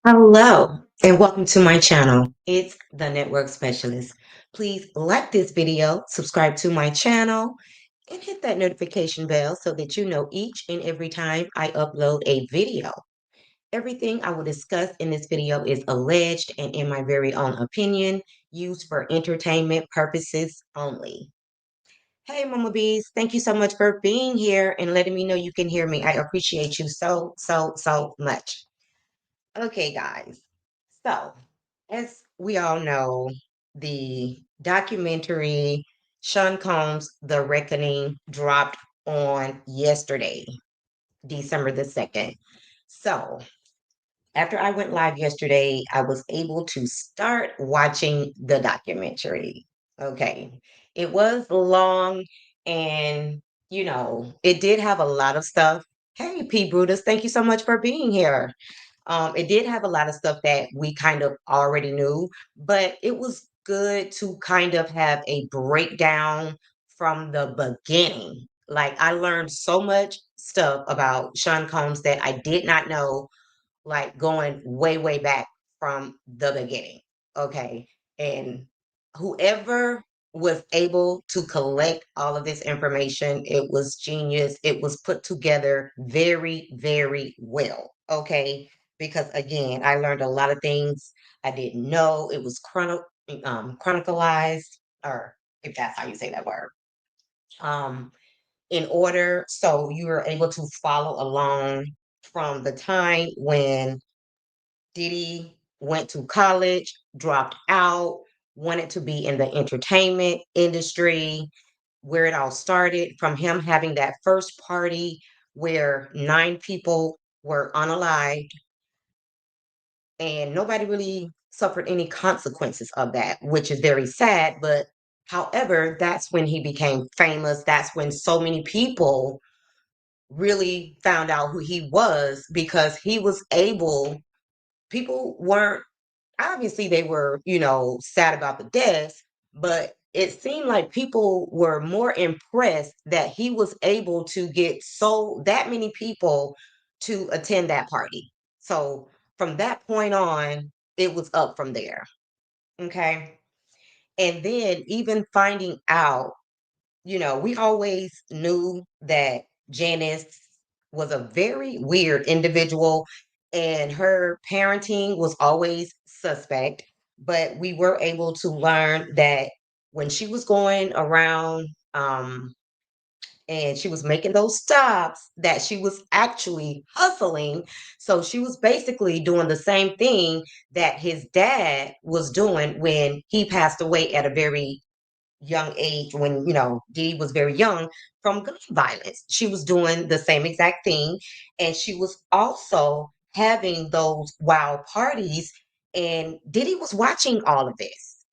Hello and welcome to my channel. It's the Network Specialist. Please like this video, subscribe to my channel, and hit that notification bell so that you know each and every time I upload a video. Everything I will discuss in this video is alleged and in my very own opinion, used for entertainment purposes only. Hey, Mama Bees, thank you so much for being here and letting me know you can hear me. I appreciate you so much. Okay, guys. So, as we all know, the documentary Sean Combs' The Reckoning dropped on yesterday, December the 2nd. So, after I went live yesterday, I was able to start watching the documentary. Okay. It was long and, it did have a lot of stuff. Hey, P. Brutus, thank you so much for being here. It did have a lot of stuff that we kind of already knew, but it was good to kind of have a breakdown from the beginning. Like I learned so much stuff about Sean Combs that I did not know, like going way back from the beginning. Okay. And whoever was able to collect all of this information, it was genius. It was put together very well. Okay. Because again, I learned a lot of things I didn't know. It was chronicalized, or if that's how you say that word. Um, in order so you were able to follow along from the time when Diddy went to college, dropped out, wanted to be in the entertainment industry, where it all started from him having that first party where 9 people were unalived and nobody really suffered any consequences of that, which is very sad. But however, that's when he became famous. That's when so many people really found out who he was because he was able, people weren't, obviously they were, sad about the deaths, but it seemed like people were more impressed that he was able to get so that many people to attend that party. So from that point on, it was up from there. Okay. And then even finding out, we always knew that Janice was a very weird individual and her parenting was always suspect. But we were able to learn that when she was going around and she was making those stops, that she was actually hustling. So she was basically doing the same thing that his dad was doing when he passed away at a very young age, when Dee was very young, from gun violence. She was doing the same exact thing, and she was also having those wild parties, and Diddy was watching all of this.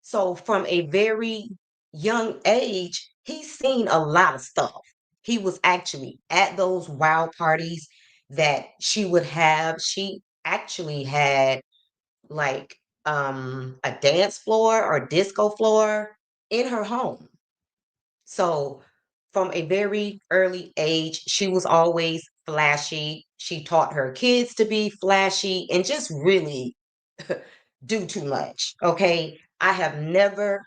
So from a very young age, he's seen a lot of stuff. He was actually at those wild parties that she would have. She actually had like a dance floor or disco floor in her home. So from a very early age, she was always flashy. She taught her kids to be flashy and just really do too much. Okay. I have never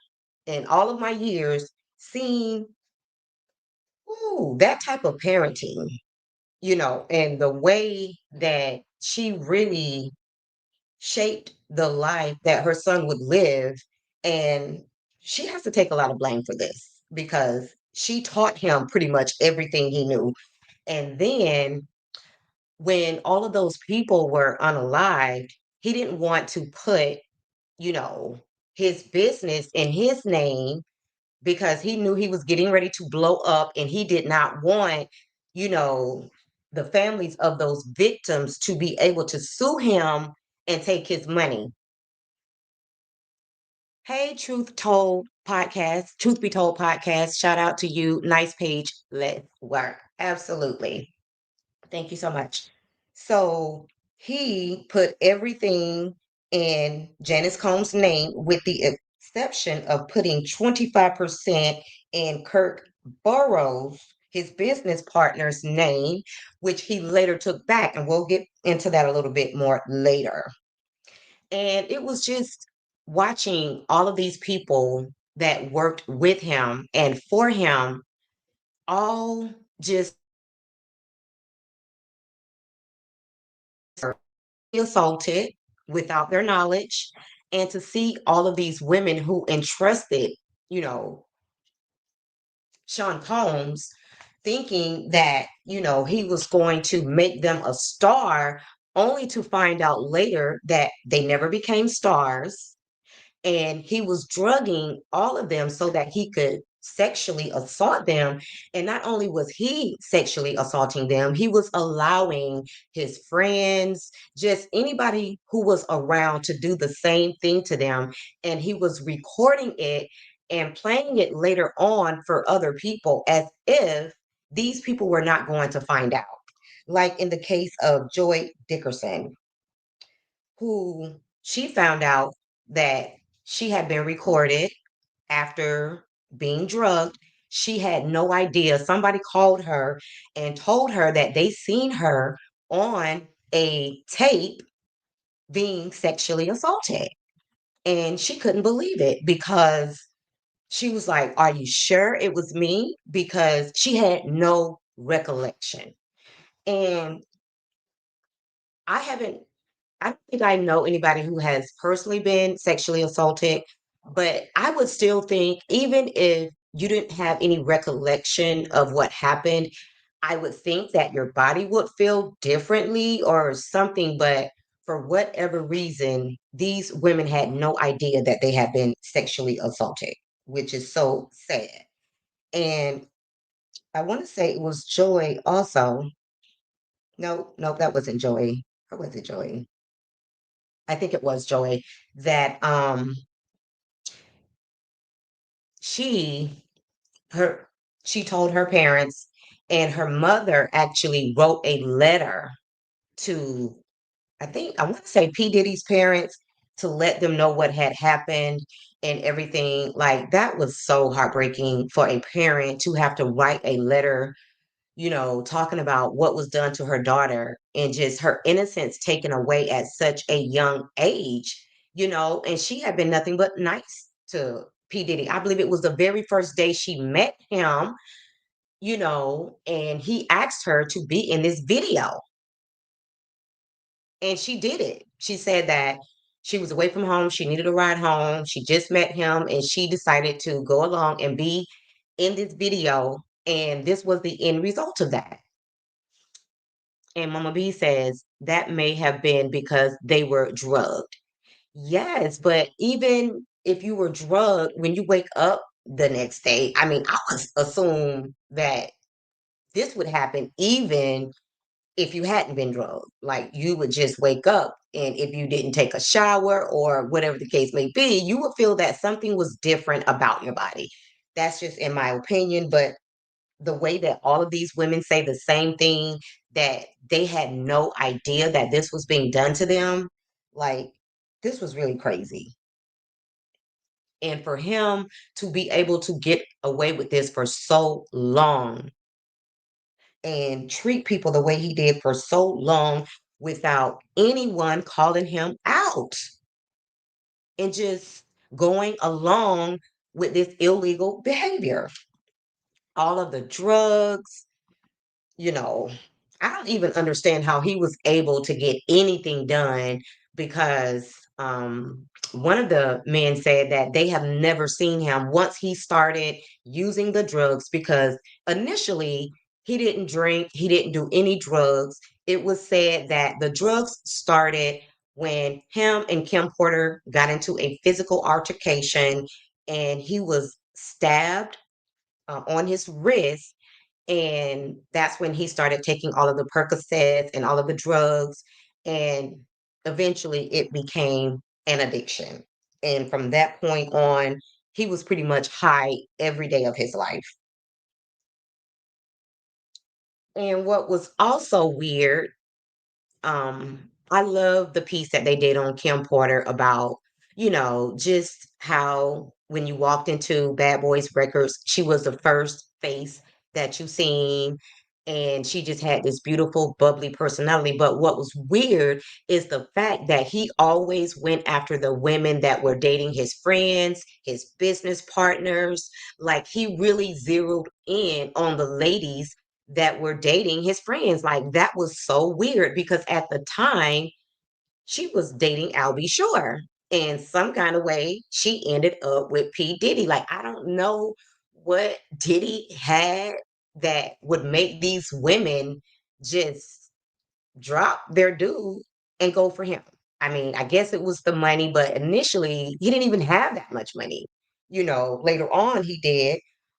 in all of my years seen that type of parenting, and the way that she really shaped the life that her son would live. And she has to take a lot of blame for this because she taught him pretty much everything he knew. And then when all of those people were unalived, he didn't want to put, you know, his business in his name because he knew he was getting ready to blow up and he did not want, you know, the families of those victims to be able to sue him and take his money. Hey, Truth Be Told podcast. Shout out to you. Nice page. Let's work. Absolutely. Thank you so much. So he put everything in Janice Combs' name with the exception of putting 25% in Kirk Burroughs' his business partner's name, which he later took back, and we'll get into that a little bit more later. And it was just watching all of these people that worked with him and for him all just assaulted without their knowledge, and to see all of these women who entrusted, you know, Sean Combs, thinking that, he was going to make them a star, only to find out later that they never became stars, and he was drugging all of them so that he could sexually assault them. And not only was he sexually assaulting them, he was allowing his friends, just anybody who was around, to do the same thing to them. And he was recording it and playing it later on for other people, as if these people were not going to find out. Like in the case of Joy Dickerson, who she found out that she had been recorded after being drugged. She had no idea. Somebody called her and told her that they seen her on a tape being sexually assaulted. And she couldn't believe it, because she was like, "Are you sure it was me?" Because she had no recollection. And I haven't I don't think I know anybody who has personally been sexually assaulted, but I would still think, even if you didn't have any recollection of what happened, I would think that your body would feel differently or something. But for whatever reason, these women had no idea that they had been sexually assaulted, which is so sad. And I want to say it was Joy also. No, no, that wasn't Joy. Or was it Joy? I think it was Joy, that she her she told her parents, and her mother actually wrote a letter to, I think, I want to say P. Diddy's parents, to let them know what had happened and everything. Like, that was so heartbreaking for a parent to have to write a letter, talking about what was done to her daughter, and just her innocence taken away at such a young age, and she had been nothing but nice to P. Diddy. I believe it was the very first day she met him, and he asked her to be in this video, and she did it. She said that she was away from home, she needed a ride home, she just met him, and she decided to go along and be in this video, and this was the end result of that. And Mama B says that may have been because they were drugged. Yes, but even if you were drugged, when you wake up the next day, I mean, I would assume that this would happen even if you hadn't been drugged. Like, you would just wake up, and if you didn't take a shower or whatever the case may be, you would feel that something was different about your body. That's just in my opinion. But the way that all of these women say the same thing, that they had no idea that this was being done to them, like, this was really crazy. And for him to be able to get away with this for so long and treat people the way he did for so long without anyone calling him out, and just going along with this illegal behavior, all of the drugs, you know, I don't even understand how he was able to get anything done, because one of the men said that they have never seen him once he started using the drugs, because initially he didn't drink, he didn't do any drugs. It was said that the drugs started when him and Kim Porter got into a physical altercation, and he was stabbed on his wrist, and that's when he started taking all of the Percocets and all of the drugs. And eventually it became an addiction. And from that point on, he was pretty much high every day of his life. And what was also weird, I love the piece that they did on Kim Porter about, just how when you walked into Bad Boys Records, she was the first face that you seen, and she just had this beautiful, bubbly personality. But what was weird is the fact that he always went after the women that were dating his friends, his business partners. Like he really zeroed in on the ladies that were dating his friends. Like that was so weird because at the time she was dating Albie Shore. And some kind of way she ended up with P. Diddy. Like, I don't know what Diddy had that would make these women just drop their dude and go for him. I mean, I guess it was the money, but initially he didn't even have that much money. Later on he did,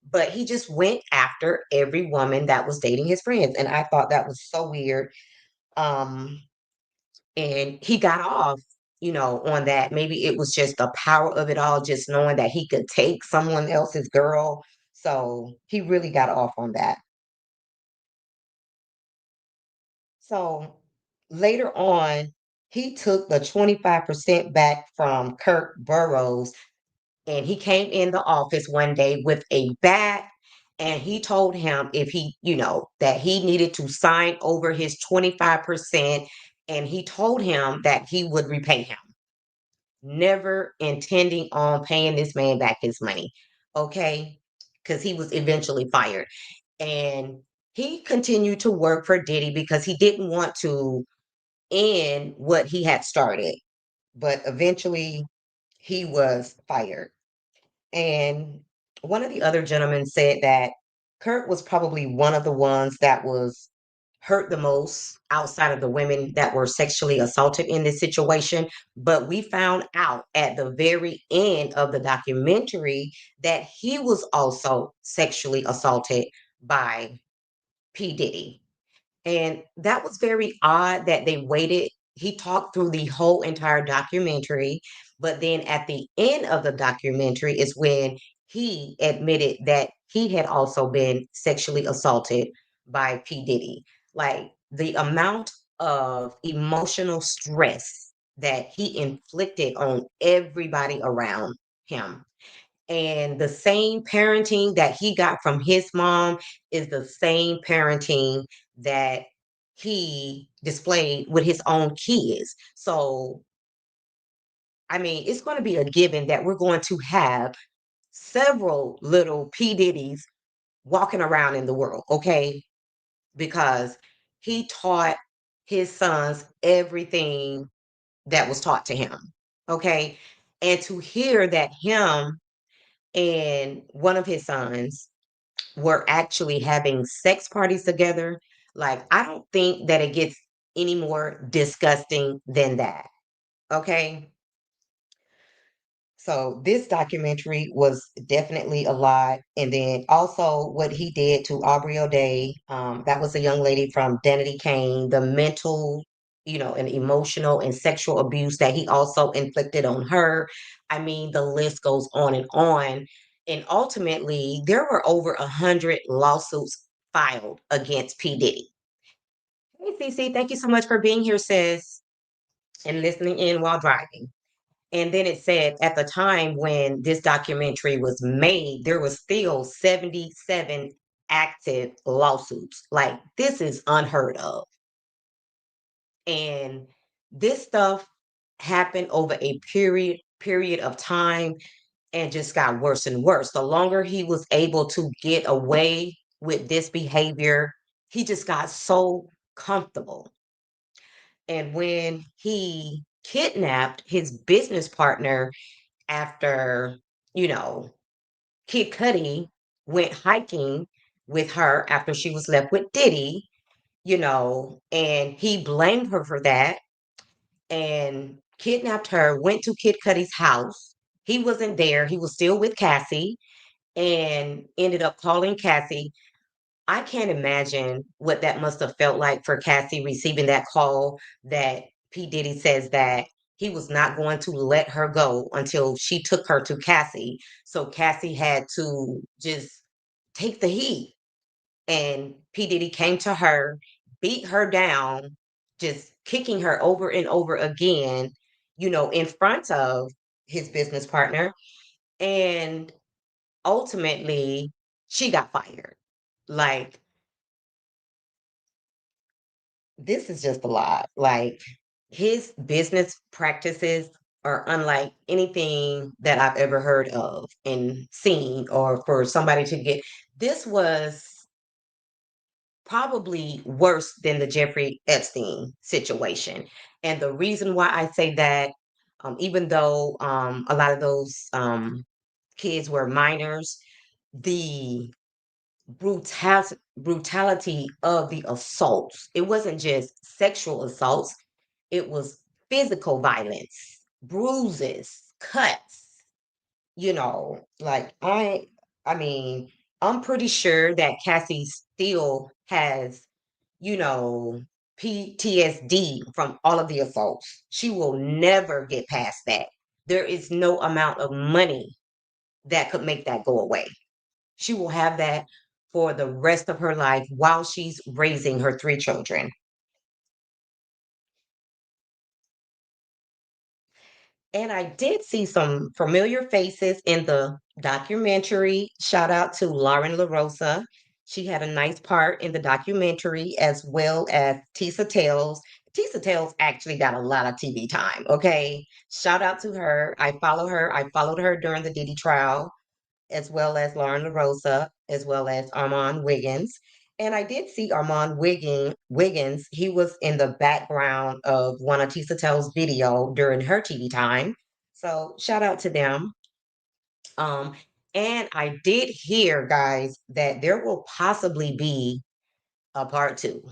but he just went after every woman that was dating his friends. And I thought that was so weird. Um, and he got off, on that. Maybe it was just the power of it all, just knowing that he could take someone else's girl. So he really got off on that. So later on, he took the 25% back from Kirk Burrows, and he came in the office one day with a bat, and he told him if that he needed to sign over his 25%, and he told him that he would repay him, never intending on paying this man back his money. Okay. Because he was eventually fired. And he continued to work for Diddy because he didn't want to end what he had started. But eventually he was fired. And one of the other gentlemen said that Kurt was probably one of the ones that was hurt the most outside of the women that were sexually assaulted in this situation. But we found out at the very end of the documentary that he was also sexually assaulted by P. Diddy. And that was very odd that they waited. He talked through the whole entire documentary, but then at the end of the documentary is when he admitted that he had also been sexually assaulted by P. Diddy. Like the amount of emotional stress that he inflicted on everybody around him, and the same parenting that he got from his mom is the same parenting that he displayed with his own kids. So, I mean, it's going to be a given that we're going to have several little P. Diddy's walking around in the world, okay? Because he taught his sons everything that was taught to him, okay? And to hear that him and one of his sons were actually having sex parties together. Like, I don't think that it gets any more disgusting than that. Okay. So this documentary was definitely a lot. And then also what he did to Aubrey O'Day, that was a young lady from Danity Kane, the mental, and emotional and sexual abuse that he also inflicted on her. I mean, the list goes on and on. And ultimately, there were over 100 lawsuits filed against P. Diddy. Hey, Cece, thank you so much for being here, sis, and listening in while driving. And then it said at the time when this documentary was made, there was still 77 active lawsuits. Like this is unheard of. And this stuff happened over a period of time and just got worse and worse. The longer he was able to get away with this behavior, he just got so comfortable. And when he kidnapped his business partner after, you know, Kid Cudi went hiking with her after she was left with Diddy, and he blamed her for that and kidnapped her, went to Kid Cudi's house. He wasn't there. He was still with Cassie and ended up calling Cassie. I can't imagine what that must have felt like for Cassie receiving that call that P. Diddy says that he was not going to let her go until she took her to Cassie. So Cassie had to just take the heat. And P. Diddy came to her, beat her down, just kicking her over and over again, in front of his business partner. And ultimately, she got fired. Like, this is just a lot. Like, his business practices are unlike anything that I've ever heard of and seen, or for somebody to get this was probably worse than the Jeffrey Epstein situation. And the reason why I say that, even though a lot of those kids were minors, the brutality of the assaults, it wasn't just sexual assaults, it was physical violence, bruises, cuts, like I mean, I'm pretty sure that Cassie still has, you know, PTSD from all of the assaults. She will never get past that. There is no amount of money that could make that go away. She will have that for the rest of her life while she's raising her three children. And I did see some familiar faces in the documentary. Shout out to Lauren LaRosa. She had a nice part in the documentary, as well as Tisa Tales. Tisa Tales actually got a lot of TV time. Okay. Shout out to her. I follow her. I followed her during the Diddy trial, as well as Lauren LaRosa, as well as Armand Wiggins. And I did see Wiggins. He was in the background of one of Tisa Tell's video during her TV time. So shout out to them. Um, and I did hear, guys, that there will possibly be a part two.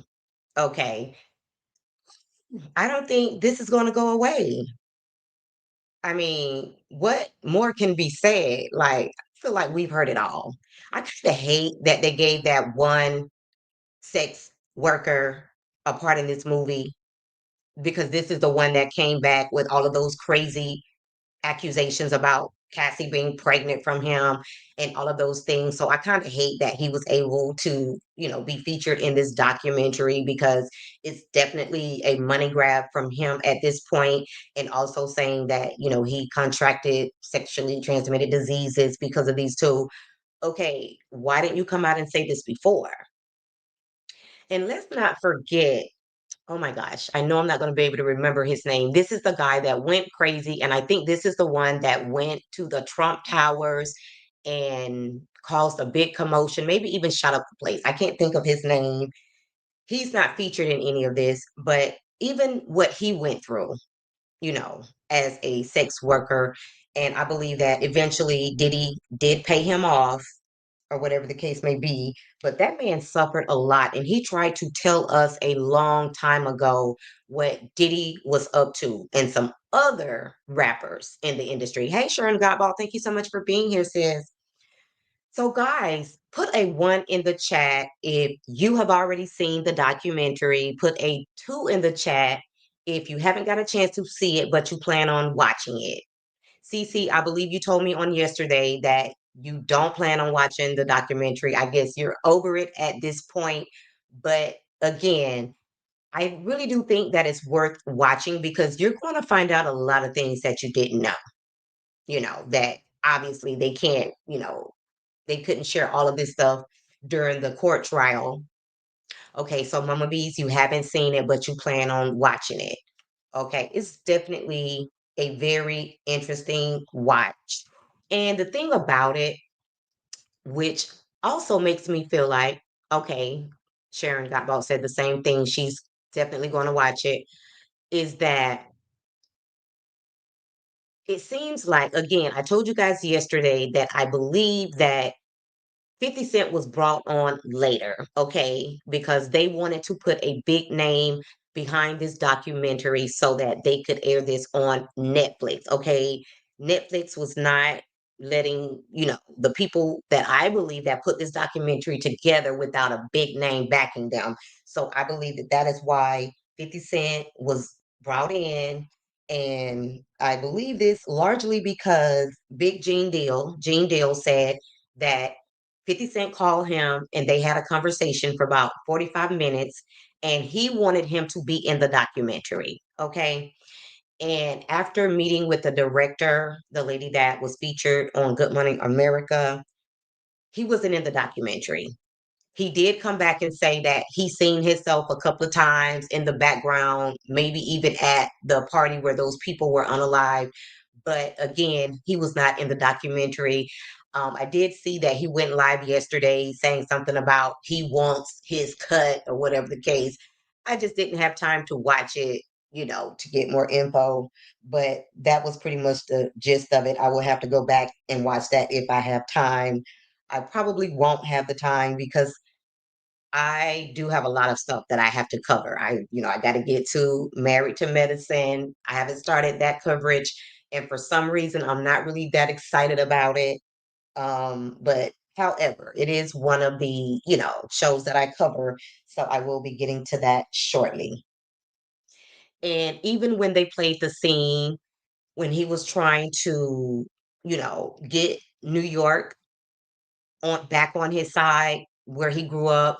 Okay. I don't think this is going to go away. I mean, what more can be said? Like, I feel like we've heard it all. I kind of hate that they gave that one sex worker a part in this movie, because this is the one that came back with all of those crazy accusations about Cassie being pregnant from him and all of those things. So I kind of hate that he was able to, be featured in this documentary, because it's definitely a money grab from him at this point. And also saying that, he contracted sexually transmitted diseases because of these two. Okay, why didn't you come out and say this before? And let's not forget, oh my gosh, I know I'm not going to be able to remember his name. This is the guy that went crazy. And I think this is the one that went to the Trump Towers and caused a big commotion, maybe even shut up the place. I can't think of his name. He's not featured in any of this, but even what he went through, as a sex worker. And I believe that eventually Diddy did pay him off, or whatever the case may be. But that man suffered a lot, and he tried to tell us a long time ago what Diddy was up to, and some other rappers in the industry. Hey, Sharon Godball, thank you so much for being here, sis. So, guys, put a one in the chat if you have already seen the documentary. Put a two in the chat if you haven't got a chance to see it, but you plan on watching it. Cece, I believe you told me on yesterday that you don't plan on watching the documentary. I guess you're over it at this point. But again, I really do think that it's worth watching, because you're going to find out a lot of things that you didn't know, that obviously they couldn't share all of this stuff during the court trial. Okay, so Mama Bees, you haven't seen it, but you plan on watching it. Okay, it's definitely a very interesting watch. And the thing about it, which also makes me feel like, okay, Sharon Gottball said the same thing. She's definitely going to watch it. Is that it seems like, again, I told you guys yesterday that I believe that 50 Cent was brought on later, okay, because they wanted to put a big name behind this documentary so that they could air this on Netflix, okay? Netflix was not letting, the people that I believe that put this documentary together without a big name backing them. So I believe that that is why 50 Cent was brought in. And I believe this largely because Gene Deal said that 50 Cent called him and they had a conversation for about 45 minutes, and he wanted him to be in the documentary. Okay. And after meeting with the director, the lady that was featured on Good Morning America, he wasn't in the documentary. He did come back and say that he seen himself a couple of times in the background, maybe even at the party where those people were unalive. But again, he was not in the documentary. I did see that he went live yesterday saying something about he wants his cut or whatever the case. I just didn't have time to watch it, to get more info. But that was pretty much the gist of it. I will have to go back and watch that if I have time. I probably won't have the time because I do have a lot of stuff that I have to cover. I got to get to Married to Medicine. I haven't started that coverage, and for some reason, I'm not really that excited about it. But however, it is one of the shows that I cover, so I will be getting to that shortly. And even when they played the scene when he was trying to, get New York on back on his side where he grew up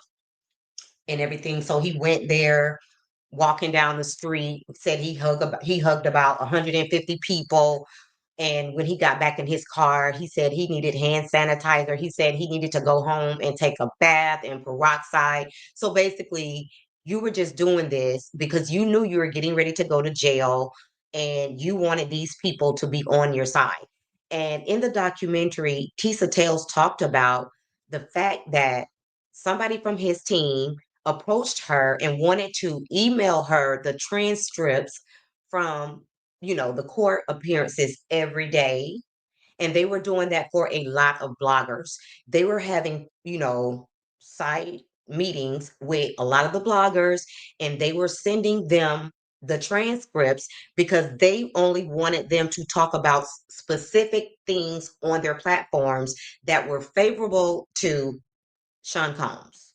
and everything. So he went there walking down the street, said he hugged about 150 people. And when he got back in his car, he said he needed hand sanitizer. He said he needed to go home and take a bath and peroxide. So basically, you were just doing this because you knew you were getting ready to go to jail and you wanted these people to be on your side. And in the documentary, Tisa Tales talked about the fact that somebody from his team approached her and wanted to email her the transcripts from the court appearances every day. And they were doing that for a lot of bloggers. They were having, side meetings with a lot of the bloggers, and they were sending them the transcripts because they only wanted them to talk about specific things on their platforms that were favorable to Sean Combs.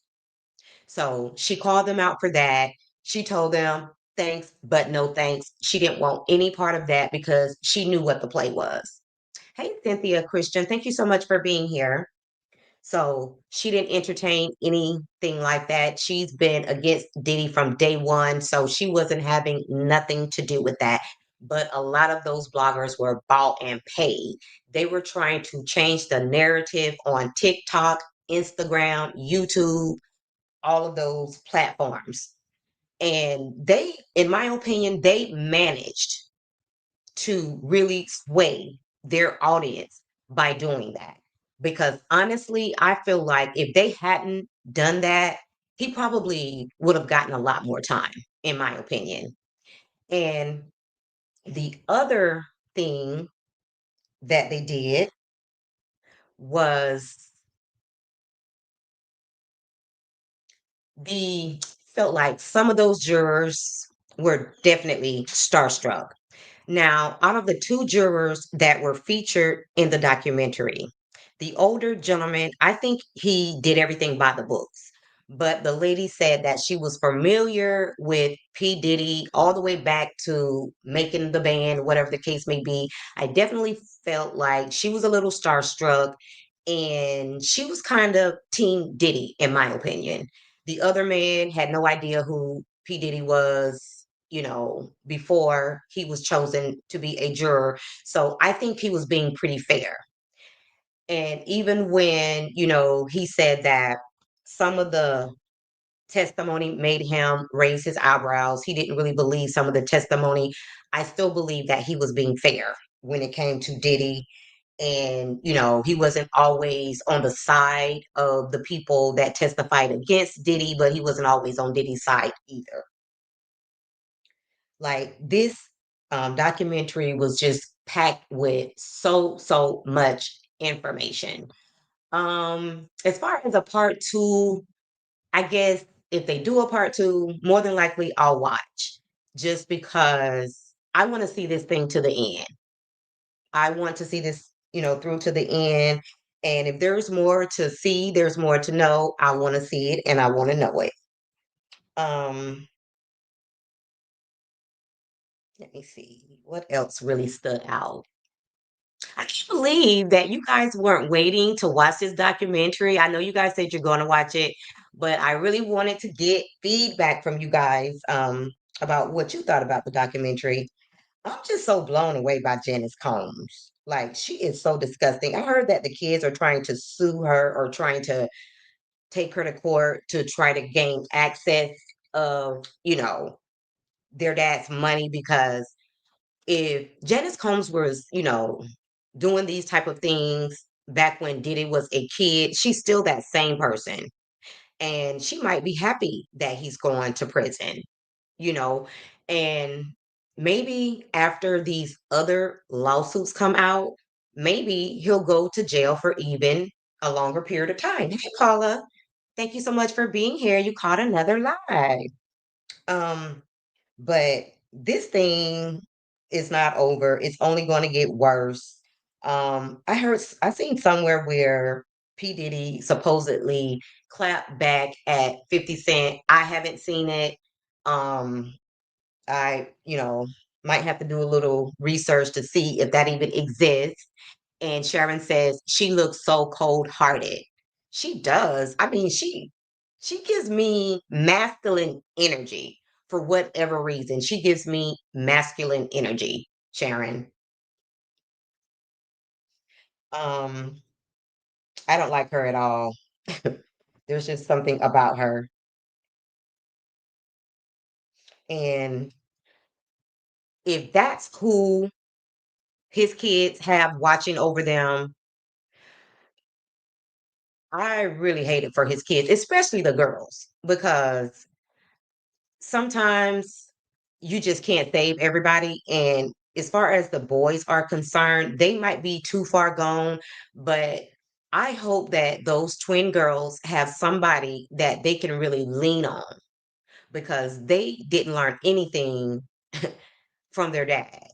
So she called them out for that. She told them, thanks, but no thanks. She didn't want any part of that because she knew what the play was. Hey, Cynthia Christian, thank you so much for being here. So she didn't entertain anything like that. She's been against Diddy from day one. So she wasn't having nothing to do with that. But a lot of those bloggers were bought and paid. They were trying to change the narrative on TikTok, Instagram, YouTube, all of those platforms. And they, in my opinion, they managed to really sway their audience by doing that. Because honestly, I feel like if they hadn't done that, he probably would have gotten a lot more time, in my opinion. And the other thing that they did was the felt like some of those jurors were definitely starstruck. Now, out of the two jurors that were featured in the documentary, the older gentleman, I think he did everything by the books. But the lady said that she was familiar with P. Diddy all the way back to making the band, whatever the case may be. I definitely felt like she was a little starstruck and she was kind of Team Diddy, in my opinion. The other man had no idea who P. Diddy was, before he was chosen to be a juror. So I think he was being pretty fair. And even when, he said that some of the testimony made him raise his eyebrows, he didn't really believe some of the testimony. I still believe that he was being fair when it came to Diddy. And, he wasn't always on the side of the people that testified against Diddy, but he wasn't always on Diddy's side either. Like this documentary was just packed with so much information. As far as a part two, I guess if they do a part two, more than likely I'll watch just because I want to see this thing to the end. I want to see this, through to the end. And if there's more to see, there's more to know. I want to see it and I want to know it. Um, Let me see what else really stood out. I can't believe that you guys weren't waiting to watch this documentary. I know you guys said you're going to watch it, but I really wanted to get feedback from you guys about what you thought about the documentary. I'm just so blown away by Janice Combs. Like, she is so disgusting. I heard that the kids are trying to sue her or trying to take her to court to try to gain access of, their dad's money because if Janice Combs was, doing these type of things back when Diddy was a kid, she's still that same person. And she might be happy that he's going to prison, you know, and maybe after these other lawsuits come out, maybe he'll go to jail for even a longer period of time. Hey, Paula, thank you so much for being here. You caught another live. Um, but this thing is not over. It's only going to get worse. I seen somewhere where P. Diddy supposedly clapped back at 50 Cent. I haven't seen it. Um, I, might have to do a little research to see if that even exists. And Sharon says she looks so cold-hearted. She does. I mean, she gives me masculine energy for whatever reason. She gives me masculine energy, Sharon. Um, I don't like her at all. There's just something about her. And if that's who his kids have watching over them, I really hate it for his kids, especially the girls, because sometimes you just can't save everybody. And as far as the boys are concerned, they might be too far gone, but I hope that those twin girls have somebody that they can really lean on because they didn't learn anything from their dad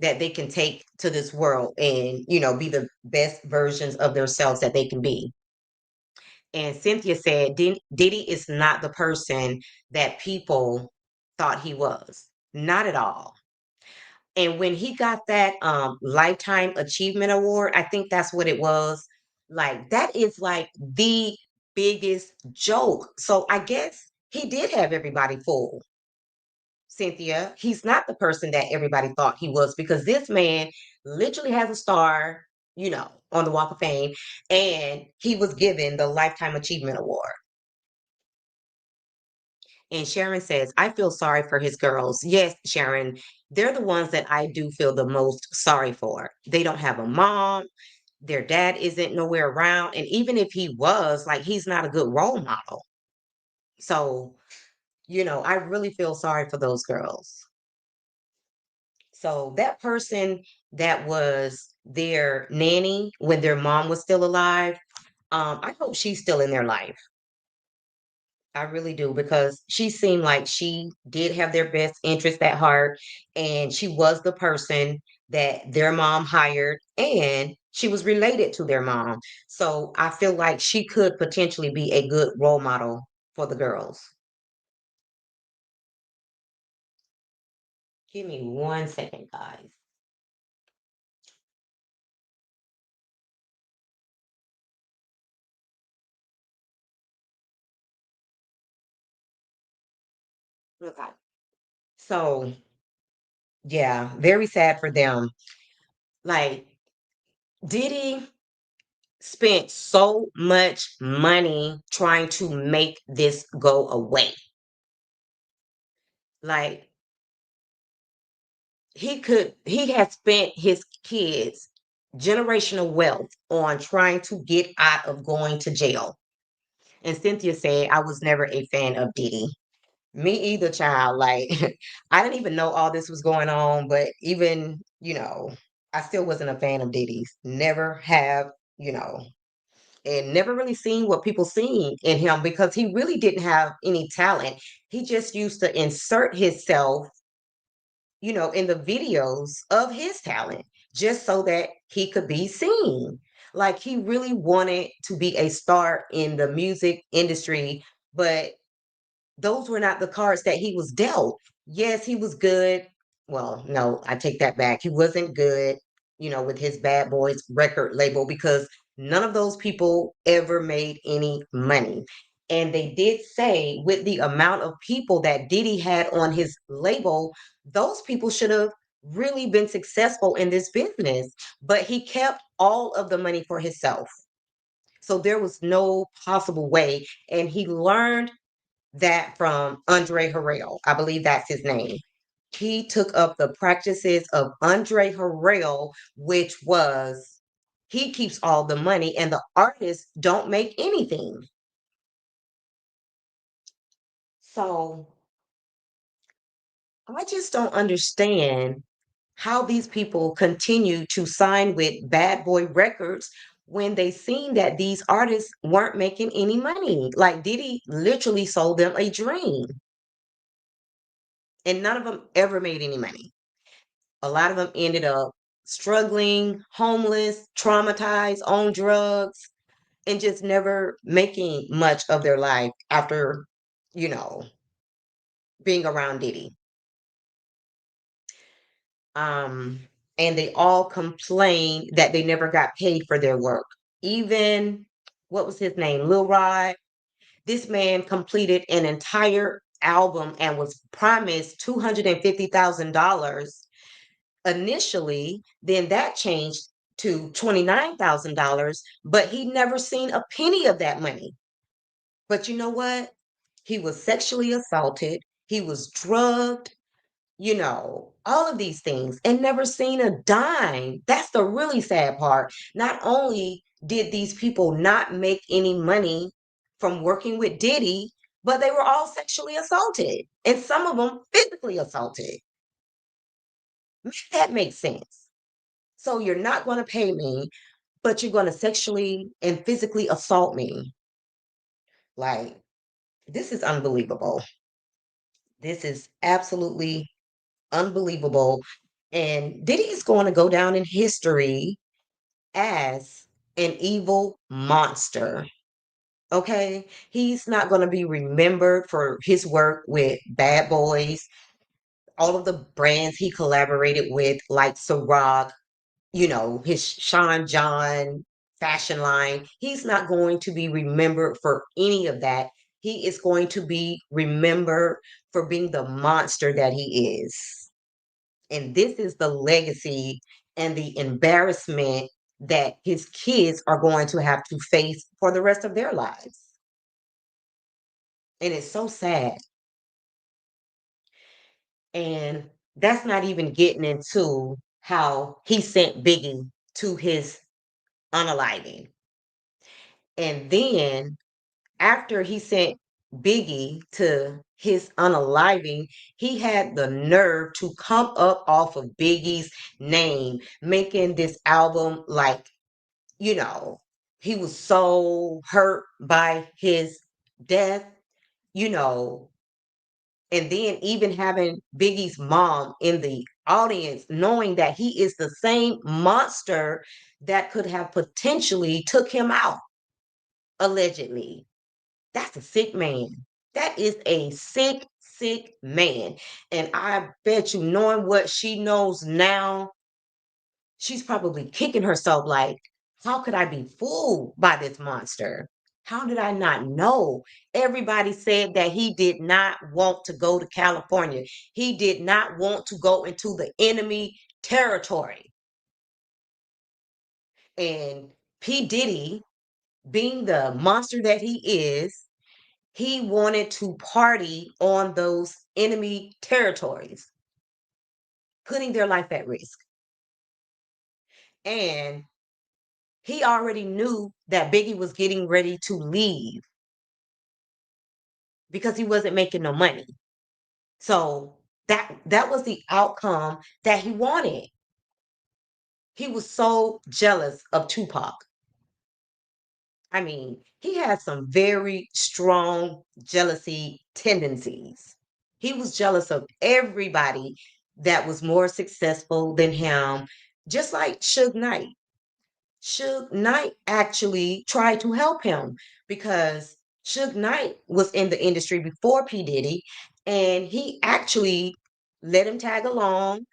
that they can take to this world and, be the best versions of themselves that they can be. And Cynthia said, Diddy is not the person that people thought he was. Not at all. And when he got that Lifetime Achievement Award, I think that's what it was. Like, that is like the biggest joke. So I guess he did have everybody fooled, Cynthia. He's not the person that everybody thought he was because this man literally has a star, on the Walk of Fame, and he was given the Lifetime Achievement Award. And Sharon says, I feel sorry for his girls. Yes, Sharon, they're the ones that I do feel the most sorry for. They don't have a mom. Their dad isn't nowhere around. And even if he was, like, he's not a good role model. So, I really feel sorry for those girls. So, that person that was their nanny when their mom was still alive, I hope she's still in their life. I really do because she seemed like she did have their best interest at heart and she was the person that their mom hired and she was related to their mom. So I feel like she could potentially be a good role model for the girls. Give me 1 second, guys. Okay. So, yeah, very sad for them. Like, Diddy spent so much money trying to make this go away. Like, he has spent his kids generational wealth on trying to get out of going to jail. And Cynthia said, I was never a fan of Diddy. Me either, child. Like, I didn't even know all this was going on, but even, I still wasn't a fan of Diddy's. Never have, you know, and never really seen what people seen in him because he really didn't have any talent. He just used to insert himself, in the videos of his talent just so that he could be seen. Like he really wanted to be a star in the music industry, but those were not the cards that he was dealt. Yes, he was good. Well, no, I take that back. He wasn't good, with his Bad Boys record label because none of those people ever made any money. And they did say with the amount of people that Diddy had on his label, those people should have really been successful in this business. But he kept all of the money for himself. So there was no possible way. And he learned that from Andre Harrell. I believe that's his name. He took up the practices of Andre Harrell, which was he keeps all the money and the artists don't make anything. So I just don't understand how these people continue to sign with Bad Boy Records when they seen that these artists weren't making any money. Like Diddy literally sold them a dream, and none of them ever made any money. A lot of them ended up struggling, homeless, traumatized, on drugs, and just never making much of their life after, you know, being around Diddy. Um, and they all complained that they never got paid for their work. Even what was his name? Lil Rod. This man completed an entire album and was promised $250,000 initially. Then that changed to $29,000, but he never seen a penny of that money. But you know what? He was sexually assaulted. He was drugged, all of these things and never seen a dime. That's the really sad part. Not only did these people not make any money from working with Diddy, but they were all sexually assaulted and some of them physically assaulted. Make that makes sense. So you're not going to pay me, but you're going to sexually and physically assault me. Like, this is unbelievable. This is absolutely unbelievable. And Diddy is going to go down in history as an evil monster. Okay. He's not going to be remembered for his work with Bad Boys, all of the brands he collaborated with, like Ciroc, his Sean John fashion line. He's not going to be remembered for any of that. He is going to be remembered for being the monster that he is. And this is the legacy and the embarrassment that his kids are going to have to face for the rest of their lives. And it's so sad. And that's not even getting into how he sent Biggie to his unaliving. And then after he sent Biggie to his unaliving, he had the nerve to come up off of Biggie's name, making this album like, you know, he was so hurt by his death, you know, and then even having Biggie's mom in the audience, knowing that he is the same monster that could have potentially took him out, allegedly. That's a sick man. That is a sick, sick man. And I bet you, knowing what she knows now, she's probably kicking herself like, how could I be fooled by this monster? How did I not know? Everybody said that he did not want to go to California. He did not want to go into the enemy territory. And P. Diddy, being the monster that he is, he wanted to party on those enemy territories, putting their life at risk. And he already knew that Biggie was getting ready to leave because he wasn't making no money. So that was the outcome that he wanted. He was so jealous of Tupac. I mean, he had some very strong jealousy tendencies. He was jealous of everybody that was more successful than him, just like Suge Knight. Suge Knight actually tried to help him because Suge Knight was in the industry before P. Diddy, and he actually let him tag along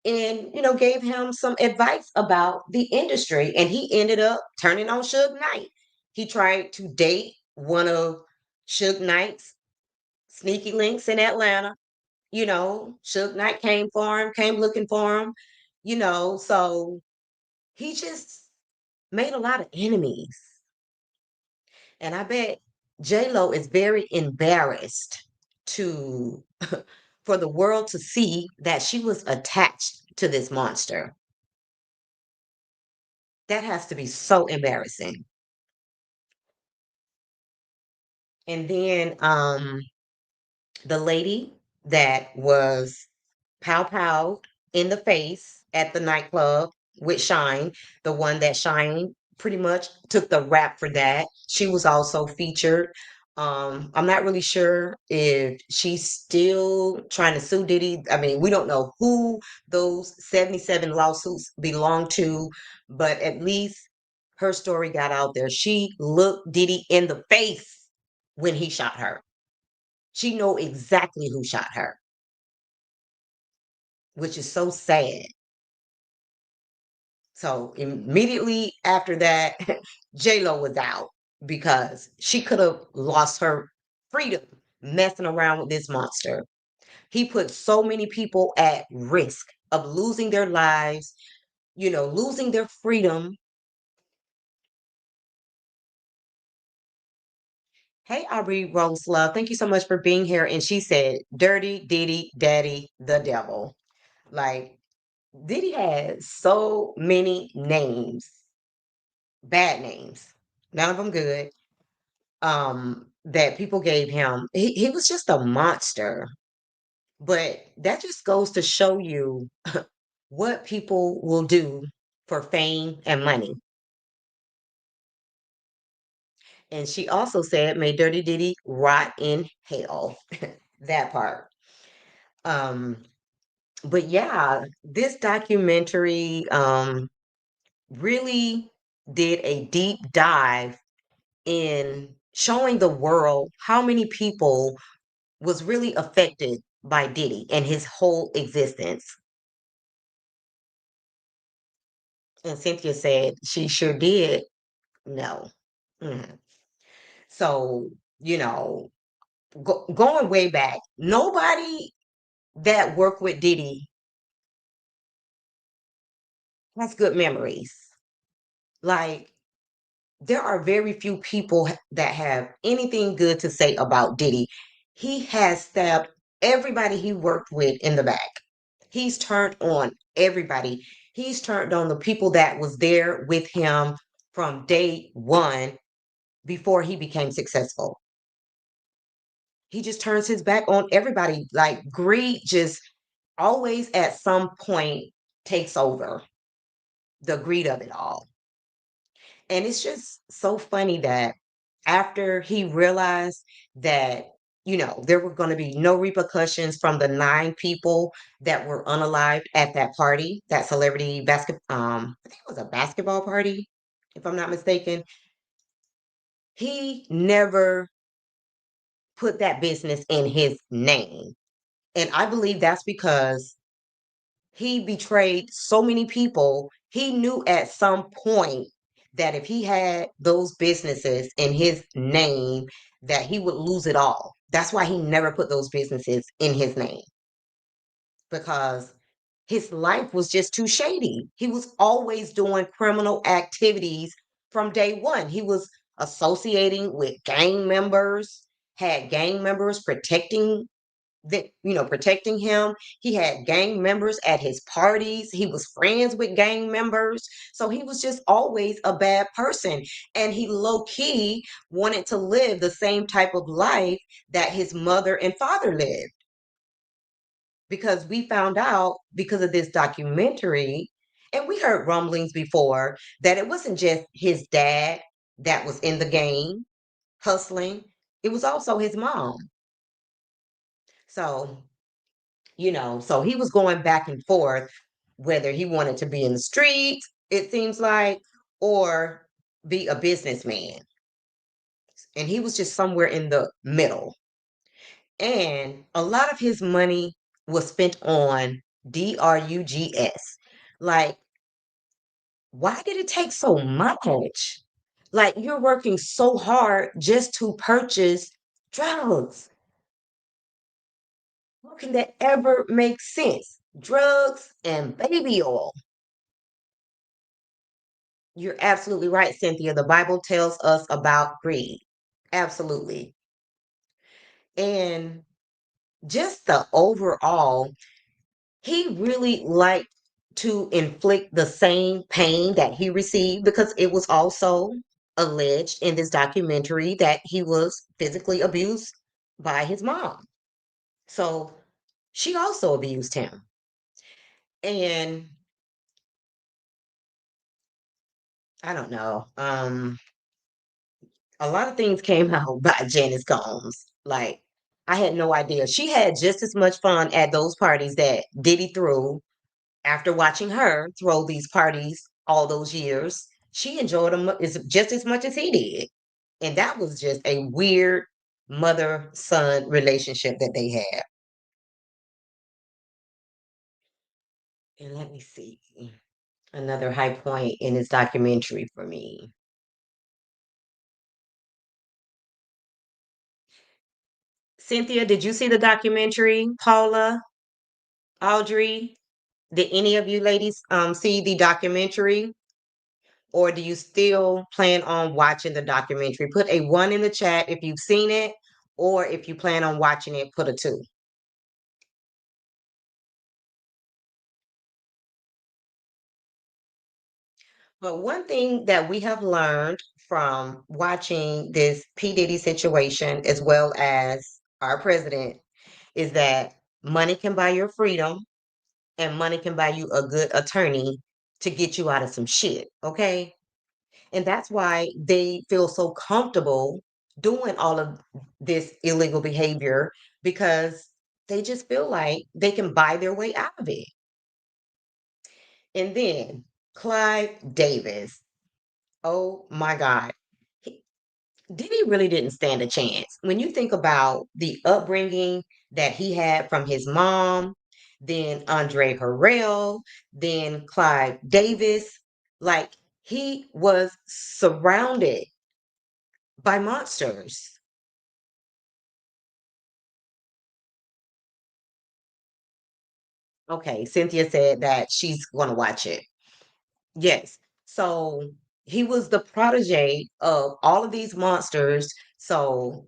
and gave him some advice about the industry, and he ended up turning on Suge Knight. He tried to date one of Suge Knight's sneaky links in Atlanta. Suge Knight came for him, came looking for him. So he just made a lot of enemies. And I bet J-Lo is very embarrassed to for the world to see that she was attached to this monster. That has to be so embarrassing. And then the lady that was pow pow in the face at the nightclub with Shine, the one that Shine pretty much took the rap for that. She was also featured. I'm not really sure if she's still trying to sue Diddy. I mean, we don't know who those 77 lawsuits belong to, but at least her story got out there. She looked Diddy in the face when he shot her. She know exactly who shot her, which is so sad. So immediately after that, J Lo was out because she could have lost her freedom messing around with this monster. He put so many people at risk of losing their lives, losing their freedom. Hey, Aubrey Rose Love, thank you so much for being here. And she said, Dirty Diddy Daddy the Devil. Like, Diddy has so many names, bad names, none of them good, that people gave him. He was just a monster. But that just goes to show you what people will do for fame and money. And she also said, may Dirty Diddy rot in hell. That part. Um, but yeah, this documentary really did a deep dive in showing the world how many people was really affected by Diddy and his whole existence. And Cynthia said she sure did. No. Mhm. So, you know, going way back, nobody that worked with Diddy has good memories. Like, there are very few people that have anything good to say about Diddy. He has stabbed everybody he worked with in the back. He's turned on everybody. He's turned on the people that was there with him from day one before he became successful. He just turns his back on everybody. Like greed just always at some point takes over the greed of it all. And it's just so funny that after he realized that, there were going to be no repercussions from the 9 people that were unalived at that party, that celebrity I think it was a basketball party, if I'm not mistaken. He never put that business in his name. And I believe that's because he betrayed so many people. He knew at some point that if he had those businesses in his name, that he would lose it all. That's why he never put those businesses in his name because his life was just too shady. He was always doing criminal activities from day one. He was associating with gang members, had gang members protecting him. He had gang members at his parties. He was friends with gang members. So he was just always a bad person. And he low key wanted to live the same type of life that his mother and father lived. Because we found out because of this documentary, and we heard rumblings before that it wasn't just his dad that was in the game hustling, it was also his mom. So so he was going back and forth whether he wanted to be in the streets, it seems like, or be a businessman. And he was just somewhere in the middle. And a lot of his money was spent on drugs. Like, why did it take so much? Like, you're working so hard just to purchase drugs. How can that ever make sense? Drugs and baby oil. You're absolutely right, Cynthia. The Bible tells us about greed. Absolutely. And just the overall, he really liked to inflict the same pain that he received because it was also alleged in this documentary that he was physically abused by his mom. So she also abused him. And I don't know. A lot of things came out by Janice Combs. Like, I had no idea. She had just as much fun at those parties that Diddy threw after watching her throw these parties all those years. She enjoyed them just as much as he did. And that was just a weird mother son relationship that they had. And let me see. Another high point in this documentary for me. Cynthia, did you see the documentary? Paula, Audrey, did any of you ladies see the documentary? Or do you still plan on watching the documentary? Put a one in the chat if you've seen it, or if you plan on watching it, put a two. But one thing that we have learned from watching this P. Diddy situation, as well as our president, is that money can buy your freedom and money can buy you a good attorney to get you out of some shit. Okay. And that's why they feel so comfortable doing all of this illegal behavior because they just feel like they can buy their way out of it. And then Clive Davis. Oh my God. He, Diddy really didn't stand a chance. When you think about the upbringing that he had from his mom, then Andre Harrell, then Clive Davis, like he was surrounded by monsters. Okay, Cynthia said that she's going to watch it. Yes. So he was the protege of all of these monsters. So,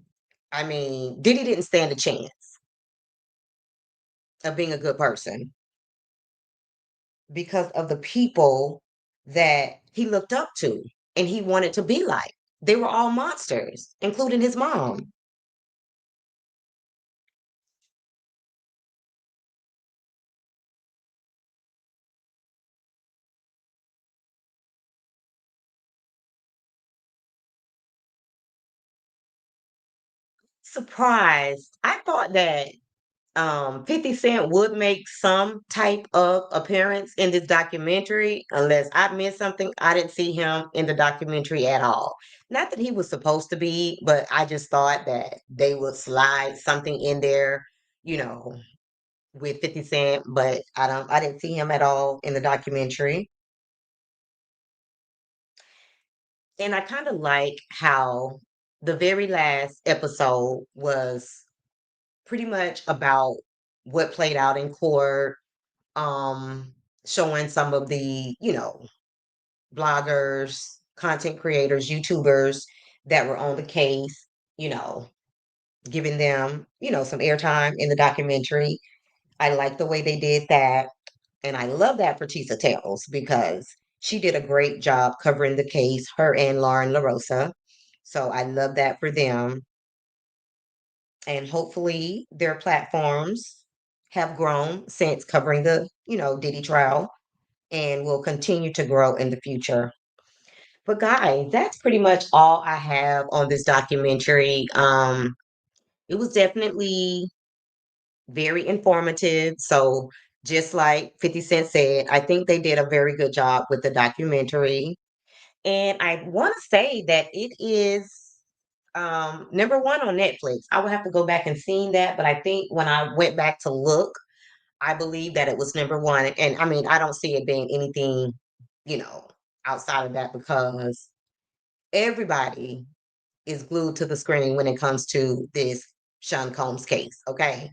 I mean, Diddy didn't stand a chance of being a good person because of the people that he looked up to and he wanted to be like. They were all monsters, including his mom. Surprised. I thought that 50 Cent would make some type of appearance in this documentary, unless I missed something. I didn't see him in the documentary at all. Not that he was supposed to be, but I just thought that they would slide something in there, you know, with 50 Cent, but I didn't see him at all in the documentary. And I kind of like how the very last episode was pretty much about what played out in court, um, showing some of the, bloggers, content creators, YouTubers that were on the case, you know, giving them, some airtime in the documentary. I like the way they did that. And I love that for Tisa Tales because she did a great job covering the case, her and Lauren LaRosa. So I love that for them. And hopefully their platforms have grown since covering the, Diddy trial and will continue to grow in the future. But guys, that's pretty much all I have on this documentary. It was definitely very informative. So just like 50 Cent said, I think they did a very good job with the documentary. And I want to say that it is number one on Netflix. I would have to go back and see that, but I think when I went back to look, I believe that it was number one. And I mean, I don't see it being anything, you know, outside of that because everybody is glued to the screen when it comes to this Sean Combs case. Okay.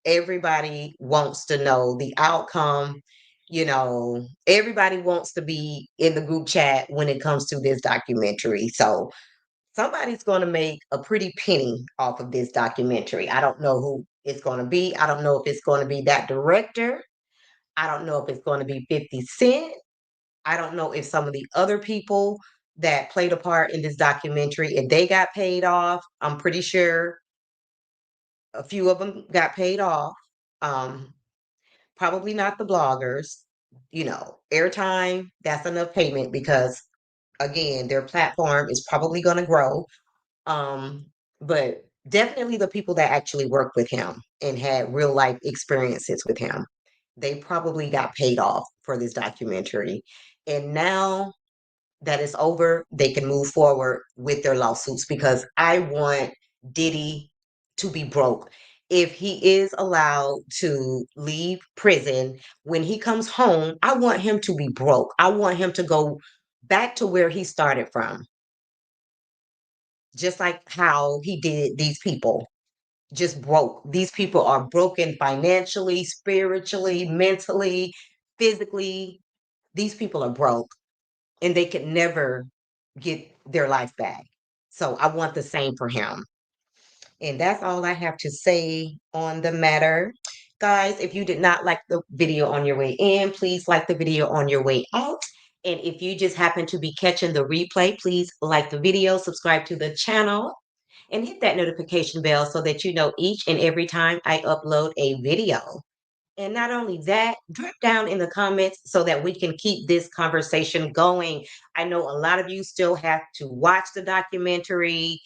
Everybody wants to know the outcome. Everybody wants to be in the group chat when it comes to this documentary. So somebody's going to make a pretty penny off of this documentary. I don't know who it's going to be. I don't know if it's going to be that director. I don't know if it's going to be 50 Cent. I don't know if some of the other people that played a part in this documentary, if they got paid off. I'm pretty sure a few of them got paid off. Um, Probably not the bloggers. Airtime, that's enough payment because, again, their platform is probably going to grow. Um, but definitely the people that actually worked with him and had real life experiences with him, they probably got paid off for this documentary. And now that it's over, they can move forward with their lawsuits because I want Diddy to be broke. If he is allowed to leave prison, when he comes home, I want him to be broke. I want him to go back to where he started from, just like how he did these people. Just broke. These people are broken financially, spiritually, mentally, physically. These people are broke and they could never get their life back. So I want the same for him. And that's all I have to say on the matter. Guys, if you did not like the video on your way in, please like the video on your way out. And if you just happen to be catching the replay, please like the video, subscribe to the channel, and hit that notification bell so that you know each and every time I upload a video. And not only that, drop down in the comments so that we can keep this conversation going. I know a lot of you still have to watch the documentary.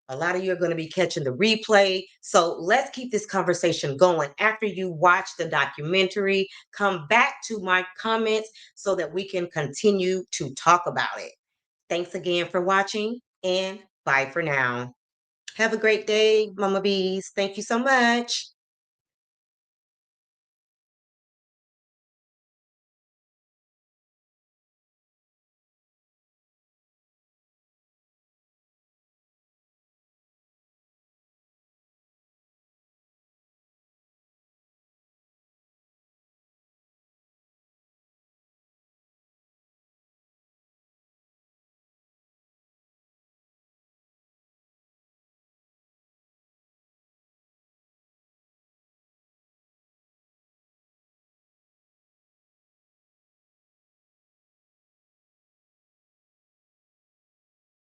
A lot of you are going to be catching the replay. So let's keep this conversation going. After you watch the documentary, come back to my comments so that we can continue to talk about it. Thanks again for watching, and bye for now. Have a great day, Mama Bees. Thank you so much.